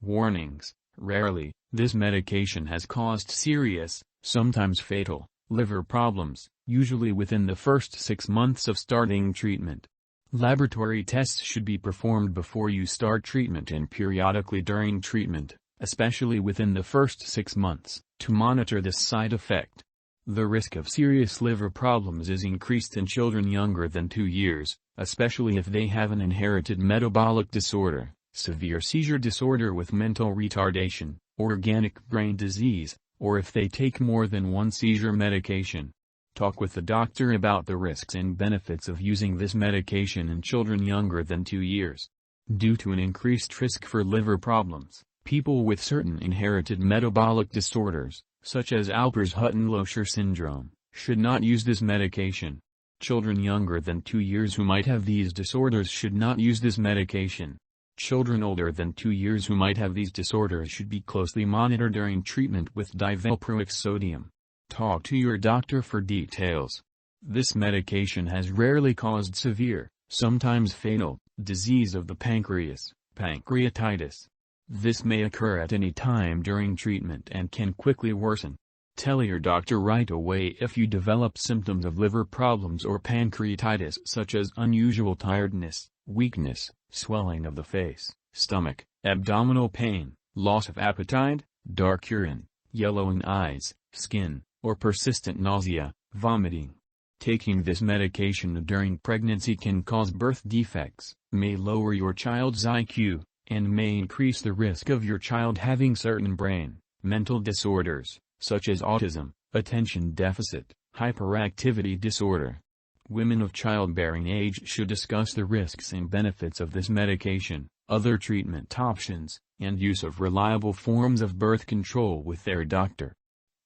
Warnings: rarely, this medication has caused serious, sometimes fatal, liver problems, usually within the first 6 months of starting treatment. Laboratory tests should be performed before you start treatment and periodically during treatment, especially within the first 6 months, to monitor this side effect. The risk of serious liver problems is increased in children younger than 2 years, especially if they have an inherited metabolic disorder, severe seizure disorder with mental retardation, organic brain disease, or if they take more than one seizure medication. Talk with the doctor about the risks and benefits of using this medication in children younger than 2 years. Due to an increased risk for liver problems, people with certain inherited metabolic disorders, such as Alpers-Huttenlocher syndrome, should not use this medication. Children younger than 2 years who might have these disorders should not use this medication. Children older than 2 years who might have these disorders should be closely monitored during treatment with divalproic sodium. Talk to your doctor for details. This medication has rarely caused severe, sometimes fatal, disease of the pancreas, pancreatitis. This may occur at any time during treatment and can quickly worsen. Tell your doctor right away if you develop symptoms of liver problems or pancreatitis such as unusual tiredness, weakness, swelling of the face, stomach, abdominal pain, loss of appetite, dark urine, yellowing eyes, skin, or persistent nausea, vomiting. Taking this medication during pregnancy can cause birth defects, may lower your child's IQ, and may increase the risk of your child having certain brain, mental disorders, such as autism, attention deficit, hyperactivity disorder. Women of childbearing age should discuss the risks and benefits of this medication, other treatment options, and use of reliable forms of birth control with their doctor.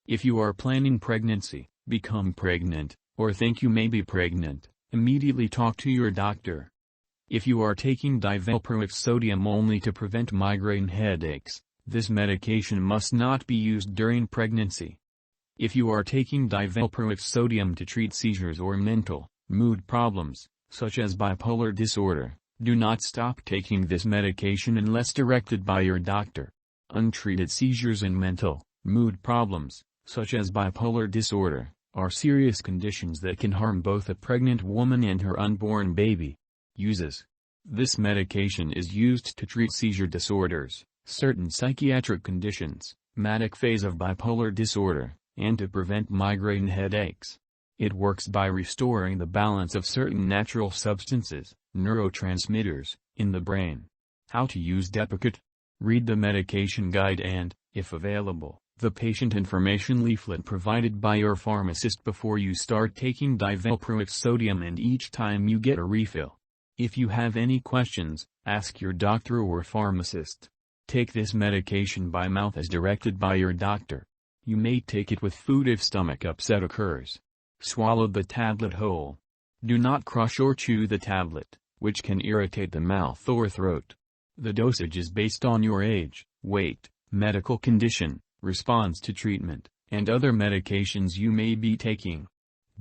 If you are planning pregnancy, become pregnant, or think you may be pregnant, immediately talk to your doctor. If you are taking divalproic sodium only to prevent migraine headaches, this medication must not be used during pregnancy. If you are taking divalproic sodium to treat seizures or mental, mood problems, such as bipolar disorder, do not stop taking this medication unless directed by your doctor. Untreated seizures and mental, mood problems, such as bipolar disorder, are serious conditions that can harm both a pregnant woman and her unborn baby. Uses: this medication is used to treat seizure disorders, certain psychiatric conditions, manic phase of bipolar disorder, and to prevent migraine headaches. It works by restoring the balance of certain natural substances, neurotransmitters, in the brain. How to use Depakote? Read the medication guide and, if available, the patient information leaflet provided by your pharmacist before you start taking divalproic sodium and each time you get a refill. If you have any questions, ask your doctor or pharmacist. Take this medication by mouth as directed by your doctor. You may take it with food if stomach upset occurs. Swallow the tablet whole. Do not crush or chew the tablet, which can irritate the mouth or throat. The dosage is based on your age, weight, medical condition, response to treatment, and other medications you may be taking.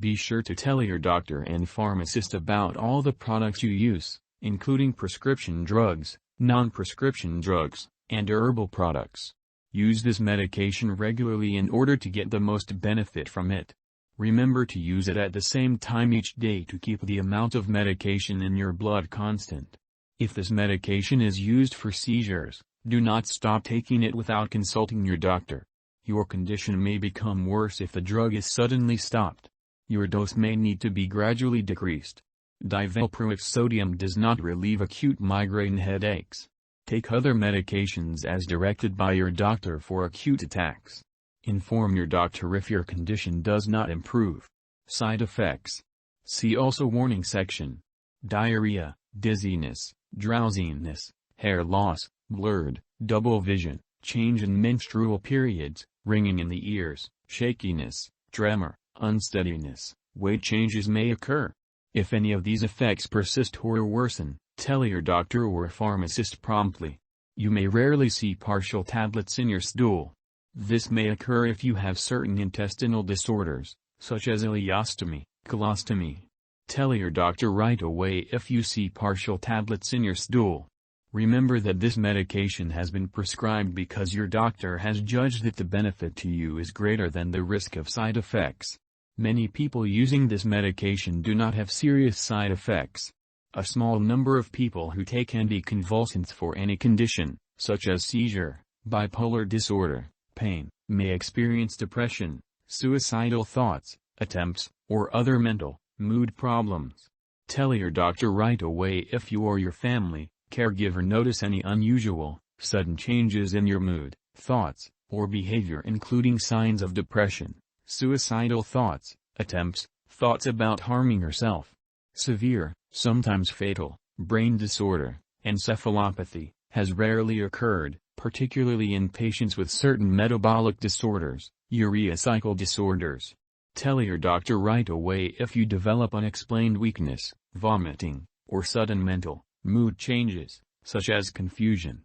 Be sure to tell your doctor and pharmacist about all the products you use, including prescription drugs, non-prescription drugs, and herbal products. Use this medication regularly in order to get the most benefit from it. Remember to use it at the same time each day to keep the amount of medication in your blood constant. If this medication is used for seizures, do not stop taking it without consulting your doctor. Your condition may become worse if the drug is suddenly stopped. Your dose may need to be gradually decreased. Divalproic sodium does not relieve acute migraine headaches. Take other medications as directed by your doctor for acute attacks. Inform your doctor if your condition does not improve. Side effects. See also warning section. Diarrhea, dizziness, drowsiness, hair loss, blurred, double vision, change in menstrual periods, ringing in the ears, shakiness, tremor, unsteadiness, weight changes may occur. If any of these effects persist or worsen, tell your doctor or pharmacist promptly. You may rarely see partial tablets in your stool. This may occur if you have certain intestinal disorders, such as ileostomy, colostomy. Tell your doctor right away if you see partial tablets in your stool. Remember that this medication has been prescribed because your doctor has judged that the benefit to you is greater than the risk of side effects. Many people using this medication do not have serious side effects. A small number of people who take anticonvulsants for any condition, such as seizure, bipolar disorder, pain, may experience depression, suicidal thoughts, attempts, or other mental, mood problems. Tell your doctor right away if you or your family, caregiver notice any unusual, sudden changes in your mood, thoughts, or behavior, including signs of depression, suicidal thoughts, attempts, thoughts about harming yourself. Severe, sometimes fatal, brain disorder, encephalopathy, has rarely occurred, particularly in patients with certain metabolic disorders, urea cycle disorders. Tell your doctor right away if you develop unexplained weakness, vomiting, or sudden mental, mood changes, such as confusion.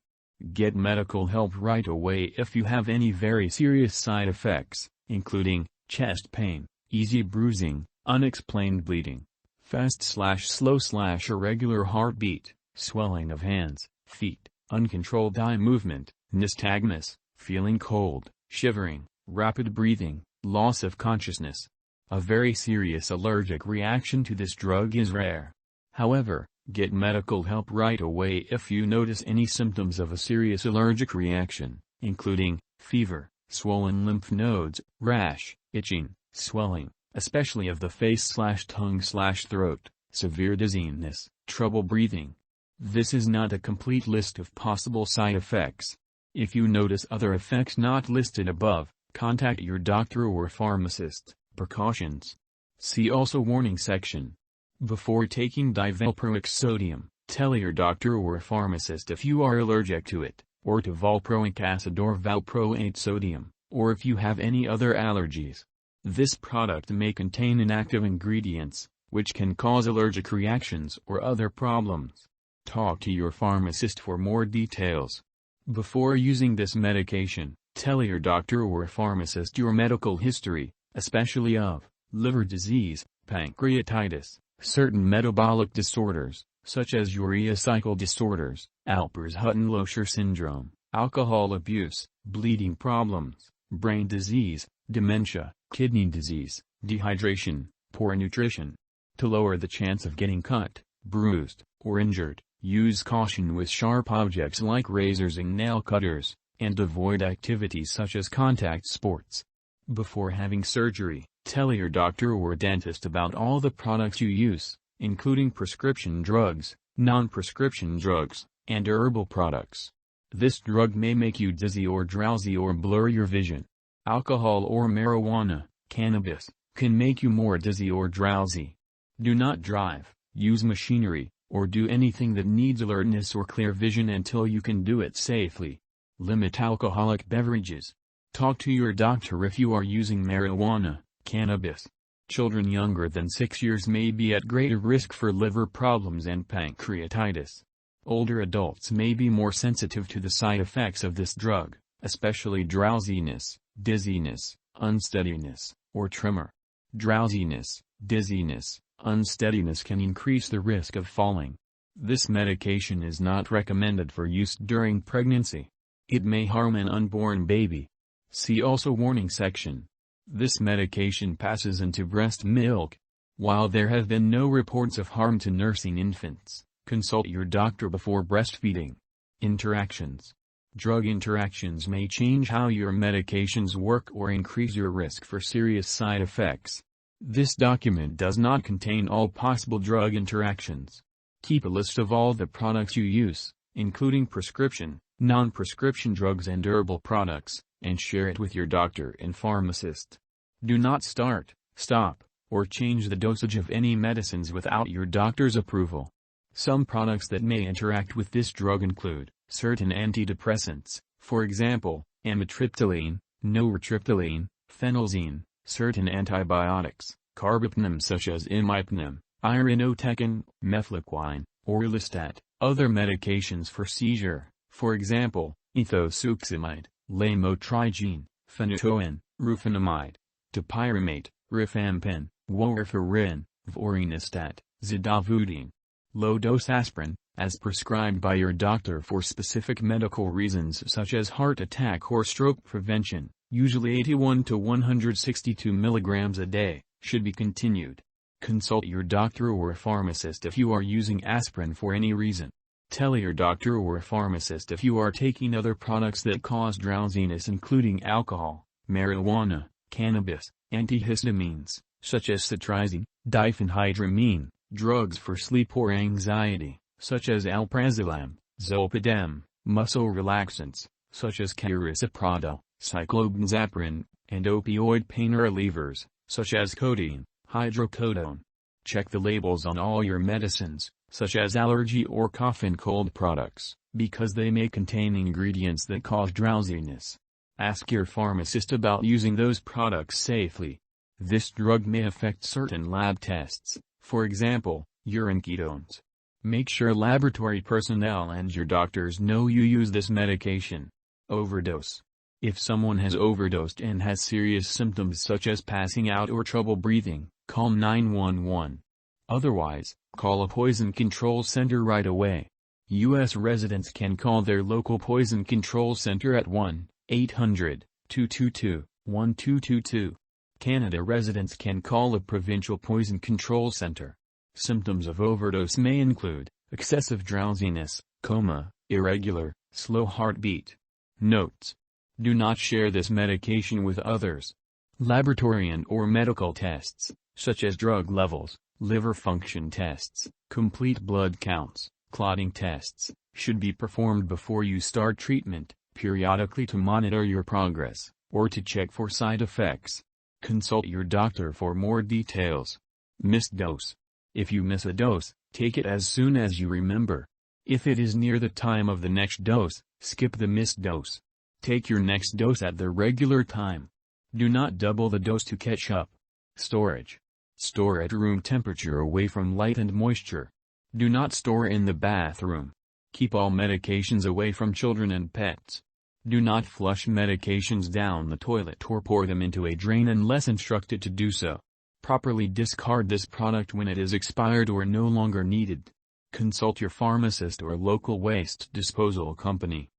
Get medical help right away if you have any very serious side effects, including chest pain, easy bruising, unexplained bleeding, fast/slow/irregular heartbeat, swelling of hands, feet, uncontrolled eye movement, nystagmus, feeling cold, shivering, rapid breathing, loss of consciousness. A very serious allergic reaction to this drug is rare. However, get medical help right away if you notice any symptoms of a serious allergic reaction, including fever, swollen lymph nodes, rash, itching, swelling, especially of the face/tongue/throat, severe dizziness, trouble breathing. This is not a complete list of possible side effects. If you notice other effects not listed above, contact your doctor or pharmacist. Precautions. See also warning section. Before taking divalproic sodium, tell your doctor or pharmacist if you are allergic to it, or to valproic acid or valproate sodium, or if you have any other allergies. This product may contain inactive ingredients, which can cause allergic reactions or other problems. Talk to your pharmacist for more details. Before using this medication, tell your doctor or pharmacist your medical history, especially of liver disease, pancreatitis, certain metabolic disorders, such as urea cycle disorders, Alpers-Huttenlocher syndrome, alcohol abuse, bleeding problems, brain disease, dementia, kidney disease, dehydration, poor nutrition. To lower the chance of getting cut, bruised, or injured, use caution with sharp objects like razors and nail cutters, and avoid activities such as contact sports. Before having surgery, tell your doctor or dentist about all the products you use, including prescription drugs, non-prescription drugs, and herbal products. This drug may make you dizzy or drowsy or blur your vision. Alcohol or marijuana, cannabis, can make you more dizzy or drowsy. Do not drive, use machinery, or do anything that needs alertness or clear vision until you can do it safely. Limit alcoholic beverages. Talk to your doctor if you are using marijuana, cannabis. Children younger than 6 years may be at greater risk for liver problems and pancreatitis. Older adults may be more sensitive to the side effects of this drug, especially drowsiness, dizziness, unsteadiness, or tremor. Drowsiness, dizziness, unsteadiness can increase the risk of falling. This medication is not recommended for use during pregnancy. It may harm an unborn baby. See also warning section. This medication passes into breast milk. While there have been no reports of harm to nursing infants, consult your doctor before breastfeeding. Interactions. Drug interactions may change how your medications work or increase your risk for serious side effects. This document does not contain all possible drug interactions. Keep a list of all the products you use, including prescription, non-prescription drugs and herbal products, and share it with your doctor and pharmacist. Do not start, stop, or change the dosage of any medicines without your doctor's approval. Some products that may interact with this drug include certain antidepressants, for example, amitriptyline, nortriptyline, phenelzine, certain antibiotics, carbapenem such as imipnem, irinotecan, mefloquine, orlistat, other medications for seizure, for example, ethosuximide, lamotrigine, phenytoin, rufinamide, topiramate, rifampin, warfarin, vorinostat, zidovudine. Low-dose aspirin, as prescribed by your doctor for specific medical reasons such as heart attack or stroke prevention, usually 81 to 162 mg a day, should be continued. Consult your doctor or pharmacist if you are using aspirin for any reason. Tell your doctor or pharmacist if you are taking other products that cause drowsiness including alcohol, marijuana, cannabis, antihistamines, such as cetirizine, diphenhydramine, drugs for sleep or anxiety, such as alprazolam, zolpidem, muscle relaxants, such as carisoprodol, cyclobenzaprine, and opioid pain relievers, such as codeine, hydrocodone. Check the labels on all your medicines, such as allergy or cough and cold products, because they may contain ingredients that cause drowsiness. Ask your pharmacist about using those products safely. This drug may affect certain lab tests, for example, urine ketones. Make sure laboratory personnel and your doctors know you use this medication. Overdose. If someone has overdosed and has serious symptoms such as passing out or trouble breathing, call 911. Otherwise, call a poison control center right away. U.S. residents can call their local poison control center at 1-800-222-1222. Canada residents can call a provincial poison control center. Symptoms of overdose may include excessive drowsiness, coma, irregular, slow heartbeat. Notes: do not share this medication with others. Laboratory and/or medical tests, such as drug levels, liver function tests, complete blood counts, clotting tests, should be performed before you start treatment, periodically to monitor your progress, or to check for side effects. Consult your doctor for more details. Missed dose. If you miss a dose, take it as soon as you remember. If it is near the time of the next dose, skip the missed dose. Take your next dose at the regular time. Do not double the dose to catch up. Storage. Store at room temperature away from light and moisture. Do not store in the bathroom. Keep all medications away from children and pets. Do not flush medications down the toilet or pour them into a drain unless instructed to do so. Properly discard this product when it is expired or no longer needed. Consult your pharmacist or local waste disposal company.